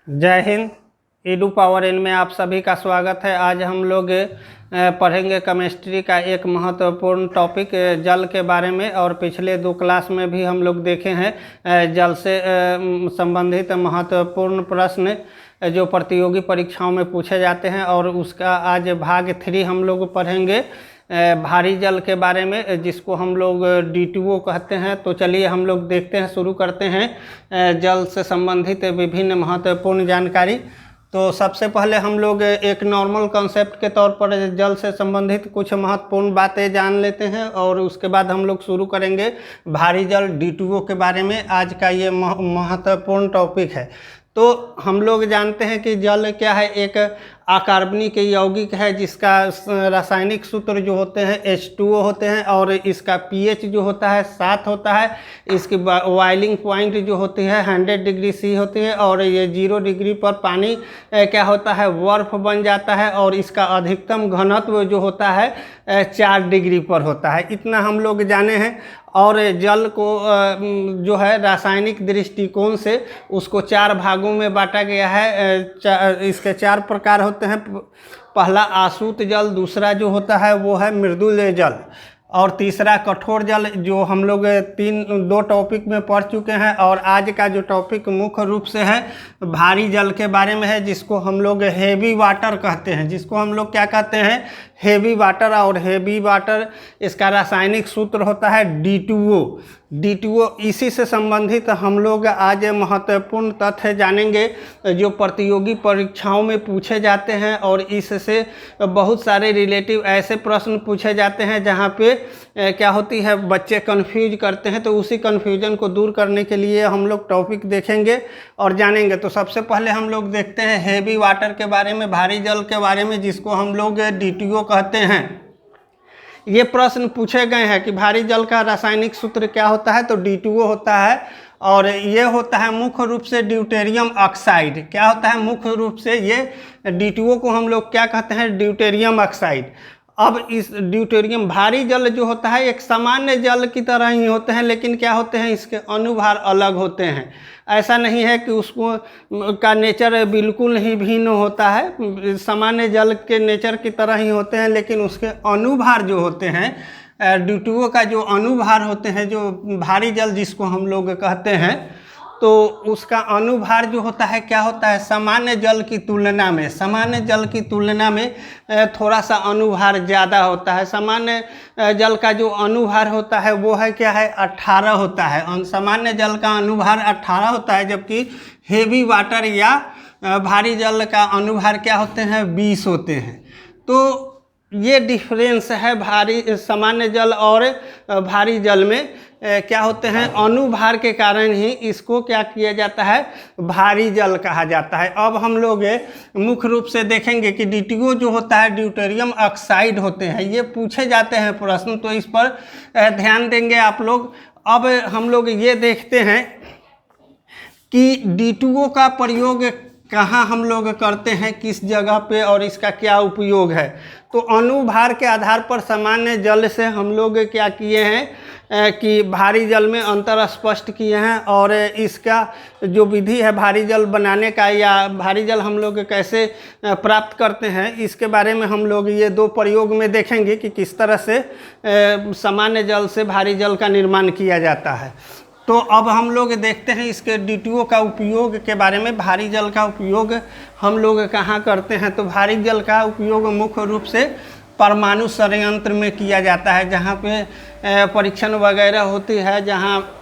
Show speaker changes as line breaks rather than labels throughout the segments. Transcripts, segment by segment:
जय Hind. Edu power in में आप सभी का स्वागत है। आज हम लोग पढ़ेंगे केमिस्ट्री का एक महत्वपूर्ण टॉपिक जल के बारे में। और पिछले दो क्लास में भी हम लोग देखे हैं जल से संबंधित महत्वपूर्ण प्रश्न जो प्रतियोगी परीक्षाओं में पूछे जाते हैं। और उसका आज भाग 3 हम लोग पढ़ेंगे भारी जल के बारे में, जिसको हम लोग D2O कहते हैं। तो चलिए हम लोग देखते हैं, शुरू करते हैं जल से संबंधित विभिन्न महत्वपूर्ण जानकारी। तो सबसे पहले हम लोग एक नॉर्मल कॉन्सेप्ट के तौर पर जल से संबंधित कुछ महत्वपूर्ण बातें जान लेते हैं और उसके बाद हम लोग शुरू करेंगे भारी जल D2O के बारे में। आज का ये महत्वपूर्ण टॉपिक है। तो हम लोग जानते हैं कि जल क्या है, एक अकार्बनिक यौगिक है जिसका रासायनिक सूत्र जो होते हैं H2O होते हैं और इसका pH जो होता है 7 होता है। इसकी बॉइलिंग पॉइंट जो होती है 100 डिग्री C होती है और ये 0 डिग्री पर पानी क्या होता है, बर्फ बन जाता है। और इसका अधिकतम घनत्व जो होता है 4 डिग्री पर होता है। इतना हम लोग जाने हैं। और जल को जो है रासायनिक दृष्टिकोण से उसको 4 भागों में बांटा गया है। इसके 4 प्रकार होते हैं। पहला आसूत जल, दूसरा जो होता है वो है मृदुल जल, और तीसरा कठोर जल, जो हम लोग 2 टॉपिक में पढ़ चुके हैं। और आज का जो टॉपिक मुख्य रूप से है भारी जल के बारे में है, जिसको हम लोग हेवी वाटर कहते हैं। जिसको हम लोग क्या कहते हैं, हेवी वाटर। और हेवी वाटर इसका रासायनिक सूत्र होता है D2O। इसी से संबंधित हम लोग आज महत्वपूर्ण तथ्य जानेंगे जो प्रतियोगी परीक्षाओं में पूछे जाते हैं। और इससे बहुत सारे रिलेटिव ऐसे प्रश्न पूछे जाते हैं जहाँ पे क्या होती है, बच्चे कंफ्यूज करते हैं। तो उसी कंफ्यूजन को दूर करने के लिए हम लोग टॉपिक देखेंगे और जानेंगे। तो सबसे पहले हम लोग देखते हैं हेवी वाटर के बारे में, भारी जल के बारे में, जिसको हम लोग D2O कहते हैं। ये प्रश्न पूछे गए हैं कि भारी जल का रासायनिक सूत्र क्या होता है, तो D2O होता है। और ये होता है मुख्य रूप से ड्यूटेरियम ऑक्साइड। क्या होता है मुख्य रूप से, ये D2O को हम लोग क्या कहते हैं, ड्यूटेरियम ऑक्साइड। अब इस ड्यूटेरियम भारी जल जो होता है एक सामान्य जल की तरह ही होते हैं, लेकिन क्या होते हैं, इसके अनुभार अलग होते हैं। ऐसा नहीं है कि उसको का नेचर बिल्कुल ही भिन्न होता है, सामान्य जल के नेचर की तरह ही होते हैं, लेकिन उसके अनुभार जो होते हैं D2O का जो अनुभार होते हैं, जो भारी जल जिसको हम लोग कहते हैं, तो उसका अनुभार जो होता है क्या होता है, सामान्य जल की तुलना में थोड़ा सा अनुभार ज़्यादा होता है। सामान्य जल का जो अनुभार होता है वो है क्या है, 18 होता है। सामान्य जल का अनुभार 18 होता है, जबकि हेवी वाटर या भारी जल का अनुभार क्या होते हैं, 20 होते हैं। तो ये डिफरेंस है सामान्य जल और भारी जल में। क्या होते हैं, अनुभार के कारण ही इसको क्या किया जाता है, भारी जल कहा जाता है। अब हम लोग मुख्य रूप से देखेंगे कि D2O जो होता है ड्यूटेरियम ऑक्साइड होते हैं। ये पूछे जाते हैं प्रश्न, तो इस पर ध्यान देंगे आप लोग। अब हम लोग ये देखते हैं कि D2O का प्रयोग कहाँ हम लोग करते हैं, किस जगह पे, और इसका क्या उपयोग है। तो अनुभार के आधार पर सामान्य जल से हम लोग क्या किए हैं कि भारी जल में अंतर स्पष्ट किए हैं। और इसका जो विधि है भारी जल बनाने का, या भारी जल हम लोग कैसे प्राप्त करते हैं, इसके बारे में हम लोग ये 2 प्रयोग में देखेंगे कि किस तरह से सामान्य जल से भारी जल का निर्माण किया जाता है। तो अब हम लोग देखते हैं इसके D2O का उपयोग के बारे में। भारी जल का उपयोग हम लोग कहाँ करते हैं, तो भारी जल का उपयोग मुख्य रूप से परमाणु संयंत्र में किया जाता है, जहाँ पे परीक्षण वगैरह होती है, जहाँ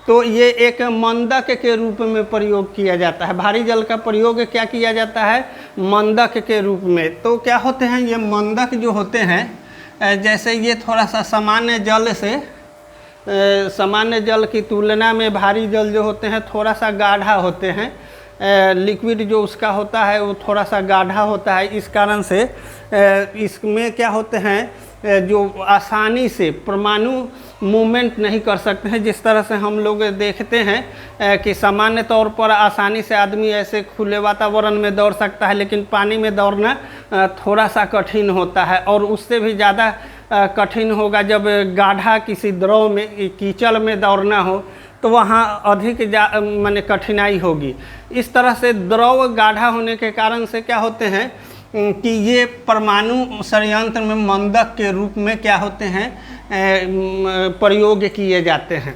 तो ये एक मंदक के रूप में प्रयोग किया जाता है। भारी जल का प्रयोग क्या किया जाता है, मंदक के रूप में। तो क्या होते हैं ये मंदक जो होते हैं, जैसे ये थोड़ा सा सामान्य जल की तुलना में भारी जल जो होते हैं थोड़ा सा गाढ़ा होते हैं। लिक्विड जो उसका होता है वो थोड़ा सा गाढ़ा होता है। इस कारण से इसमें क्या होते हैं, जो आसानी से परमाणु मूवमेंट नहीं कर सकते हैं। जिस तरह से हम लोग देखते हैं कि सामान्य तौर पर आसानी से आदमी ऐसे खुले वातावरण में दौड़ सकता है, लेकिन पानी में दौड़ना थोड़ा सा कठिन होता है। और उससे भी ज़्यादा कठिन होगा जब गाढ़ा किसी द्रव में, कीचड़ में दौड़ना हो, तो वहाँ अधिक माने कठिनाई होगी। इस तरह से द्रव गाढ़ा होने के कारण से क्या होते हैं कि ये परमाणु षड्यंत्र में मंदक के रूप में क्या होते हैं, प्रयोग किए जाते हैं।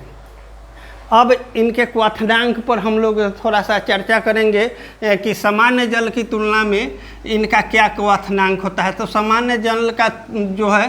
अब इनके क्वथनांक पर हम लोग थोड़ा सा चर्चा करेंगे कि सामान्य जल की तुलना में इनका क्या क्वथनांक होता है। तो सामान्य जल का जो है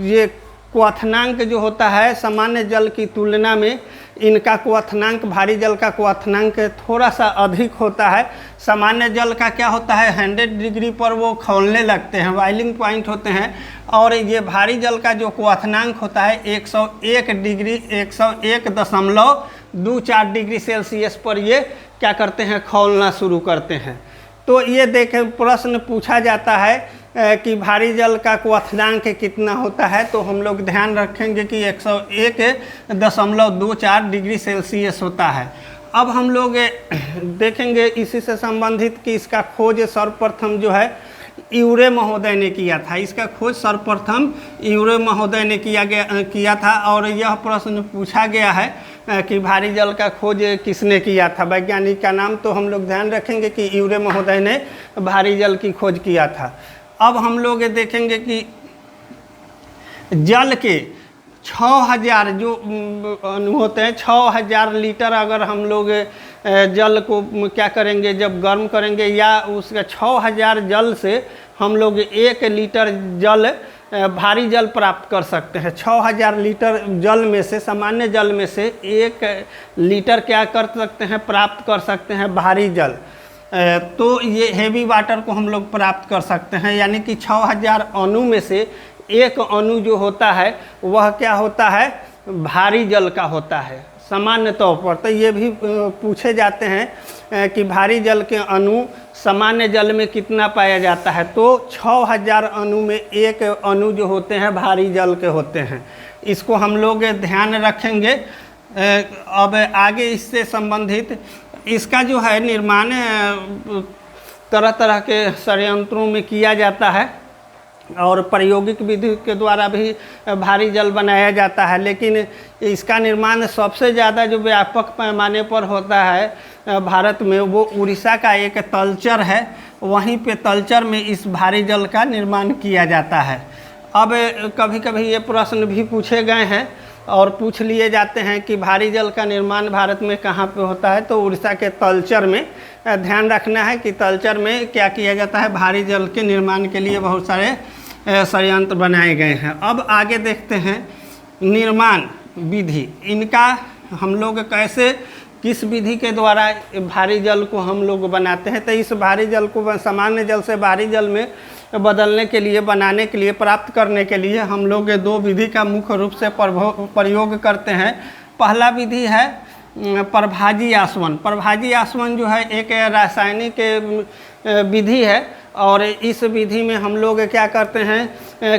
ये क्वथनांक जो होता है सामान्य जल की तुलना में इनका क्वथनांक, भारी जल का क्वथनांक थोड़ा सा अधिक होता है। सामान्य जल का क्या होता है 100 डिग्री पर वो खौलने लगते हैं, बॉइलिंग पॉइंट होते हैं। और ये भारी जल का जो क्वथनांक होता है 101 डिग्री 101.24 डिग्री सेल्सियस पर ये क्या करते हैं, खौलना शुरू करते हैं। तो ये देखें प्रश्न पूछा जाता है कि भारी जल का क्वथनांक कितना होता है, तो हम लोग ध्यान रखेंगे कि 101.24 डिग्री सेल्सियस होता है। अब हम लोग देखेंगे इसी से संबंधित कि इसका खोज सर्वप्रथम जो है यूरे महोदय ने किया था। इसका खोज सर्वप्रथम यूरे महोदय ने किया था। और यह प्रश्न पूछा गया है कि भारी जल का खोज किसने किया था, वैज्ञानिक का नाम, तो हम लोग ध्यान रखेंगे कि यूरे महोदय ने भारी जल की खोज किया था। अब हम लोग देखेंगे कि जल के 6000 जो अणु होते हैं, 6000 लीटर अगर हम लोग जल को क्या करेंगे, जब गर्म करेंगे या उसका 6000 जल से हम लोग 1 लीटर जल भारी जल प्राप्त कर सकते हैं। 6000 लीटर जल में से, सामान्य जल में से 1 लीटर क्या कर सकते हैं, प्राप्त कर सकते हैं भारी जल। तो ये हेवी वाटर को हम लोग प्राप्त कर सकते हैं। यानी कि 6000 अणु में से 1 अणु जो होता है वह क्या होता है, भारी जल का होता है सामान्य तौर पर। तो ये भी पूछे जाते हैं कि भारी जल के अणु सामान्य जल में कितना पाया जाता है, तो 6000 अणु में 1 अणु जो होते हैं भारी जल के होते हैं। इसको हम लोग ध्यान रखेंगे। अब आगे इससे संबंधित इसका जो है निर्माण तरह तरह के षड्यंत्रों में किया जाता है और प्रायोगिक विधि के द्वारा भी भारी जल बनाया जाता है। लेकिन इसका निर्माण सबसे ज़्यादा जो व्यापक पैमाने पर होता है भारत में, वो उड़ीसा का एक तलचर है। वहीं पे तलचर में इस भारी जल का निर्माण किया जाता है। अब कभी कभी ये प्रश्न भी पूछे गए हैं और पूछ लिए जाते हैं कि भारी जल का निर्माण भारत में कहाँ पे होता है, तो उड़ीसा के तलचर में। ध्यान रखना है कि तलचर में क्या किया जाता है, भारी जल के निर्माण के लिए बहुत सारे षड्यंत्र बनाए गए हैं। अब आगे देखते हैं निर्माण विधि, इनका हम लोग कैसे, किस विधि के द्वारा भारी जल को हम लोग बनाते हैं। तो इस भारी जल को सामान्य जल से भारी जल में बदलने के लिए, बनाने के लिए, प्राप्त करने के लिए हम लोग 2 विधि का मुख्य रूप से प्रयोग करते हैं। पहला विधि है प्रभाजी आसवन। प्रभाजी आसवन जो है एक रासायनिक विधि है और इस विधि में हम लोग क्या करते हैं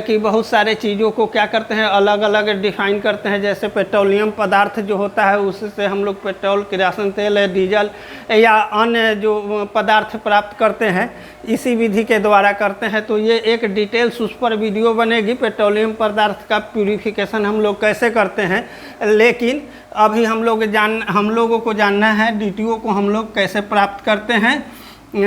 कि बहुत सारे चीज़ों को क्या करते हैं, अलग अलग डिफाइन करते हैं। जैसे पेट्रोलियम पदार्थ जो होता है उससे हम लोग पेट्रोल, किरासन तेल, डीजल या अन्य जो पदार्थ प्राप्त करते हैं इसी विधि के द्वारा करते हैं। तो ये एक डिटेल्स उस पर वीडियो बनेगी, पेट्रोलियम पदार्थ का प्यूरिफिकेशन हम लोग कैसे करते हैं। लेकिन अभी हम लोगों को जानना है DTO को हम लोग कैसे प्राप्त करते हैं।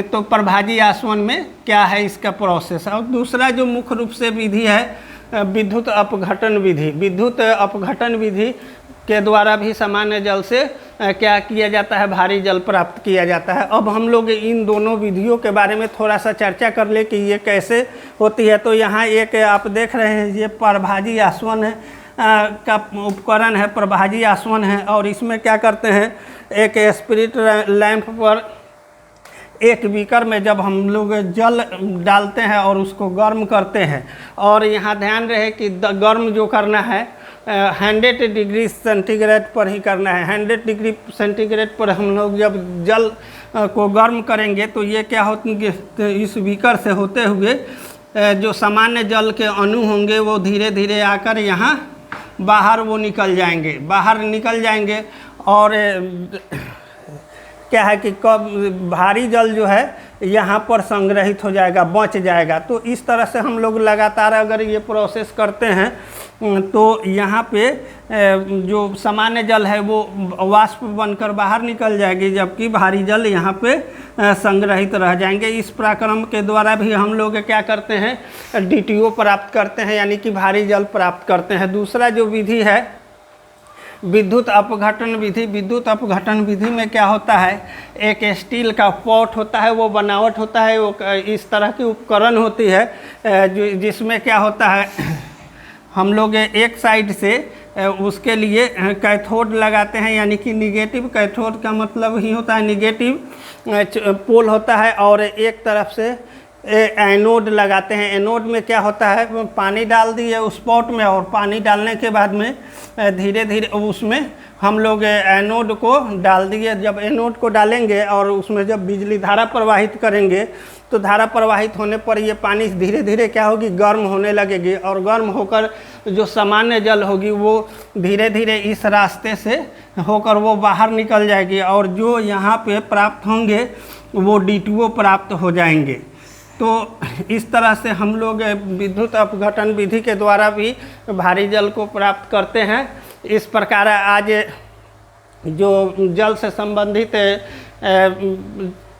तो प्रभाजी आसवन में क्या है इसका प्रोसेस। और दूसरा जो मुख्य रूप से विधि है विद्युत अपघटन विधि। विद्युत अपघटन विधि के द्वारा भी सामान्य जल से क्या किया जाता है, भारी जल प्राप्त किया जाता है। अब हम लोग इन दोनों विधियों के बारे में थोड़ा सा चर्चा कर ले कि ये कैसे होती है। तो यहाँ एक आप देख रहे हैं ये प्रभाजी आसवन है का उपकरण है, प्रभाजी आसवन है। और इसमें क्या करते हैं, एक स्पिरिट लैंप पर एक बीकर में जब हम लोग जल डालते हैं और उसको गर्म करते हैं, और यहाँ ध्यान रहे कि गर्म जो करना है 100 डिग्री सेंटीग्रेड पर ही करना है। 100 डिग्री सेंटीग्रेड पर हम लोग जब जल को गर्म करेंगे तो ये क्या होंगे, इस बीकर से होते हुए जो सामान्य जल के अणु होंगे वो धीरे धीरे आकर यहाँ बाहर वो निकल जाएंगे। और क्या है कि कब भारी जल जो है यहाँ पर संग्रहित हो जाएगा, बच जाएगा। तो इस तरह से हम लोग लगातार अगर ये प्रोसेस करते हैं तो यहाँ पे जो सामान्य जल है वो वाष्प बनकर बाहर निकल जाएगी, जबकि भारी जल यहाँ पे संग्रहित रह जाएंगे। इस प्रक्रम के द्वारा भी हम लोग क्या करते हैं, DTO प्राप्त करते हैं, यानी कि भारी जल प्राप्त करते हैं। दूसरा जो विधि है विद्युत अपघटन विधि। विद्युत अपघटन विधि में क्या होता है, एक स्टील का पॉट होता है, वो बनावट होता है, वो इस तरह की उपकरण होती है जिसमें क्या होता है, हम लोग एक साइड से उसके लिए कैथोड लगाते हैं, यानी कि निगेटिव। कैथोड का मतलब ही होता है निगेटिव पोल होता है, और एक तरफ से एनोड लगाते हैं। एनोड में क्या होता है, पानी डाल दिए उस पॉट में, और पानी डालने के बाद में धीरे धीरे उसमें हम लोग एनोड को डाल दिए। जब एनोड को डालेंगे और उसमें जब बिजली धारा प्रवाहित करेंगे तो धारा प्रवाहित होने पर ये पानी धीरे धीरे क्या होगी, गर्म होने लगेगी, और गर्म होकर जो सामान्य जल होगी वो धीरे धीरे इस रास्ते से होकर वो बाहर निकल जाएगी, और जो यहाँ पे प्राप्त होंगे वो DTO प्राप्त हो जाएंगे। तो इस तरह से हम लोग विद्युत अपघटन विधि के द्वारा भी भारी जल को प्राप्त करते हैं। इस प्रकार आज जो जल से संबंधित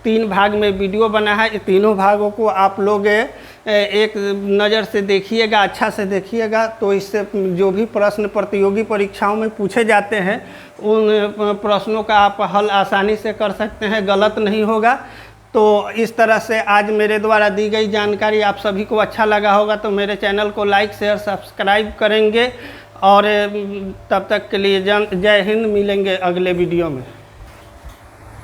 3 भाग में वीडियो बना है, ये तीनों भागों को आप लोग एक नज़र से देखिएगा, अच्छा से देखिएगा, तो इससे जो भी प्रश्न प्रतियोगी परीक्षाओं में पूछे जाते हैं उन प्रश्नों का आप हल आसानी से कर सकते हैं, गलत नहीं होगा। तो इस तरह से आज मेरे द्वारा दी गई जानकारी आप सभी को अच्छा लगा होगा, तो मेरे चैनल को लाइक शेयर सब्सक्राइब करेंगे। और तब तक के लिए जय हिंद, मिलेंगे अगले वीडियो में।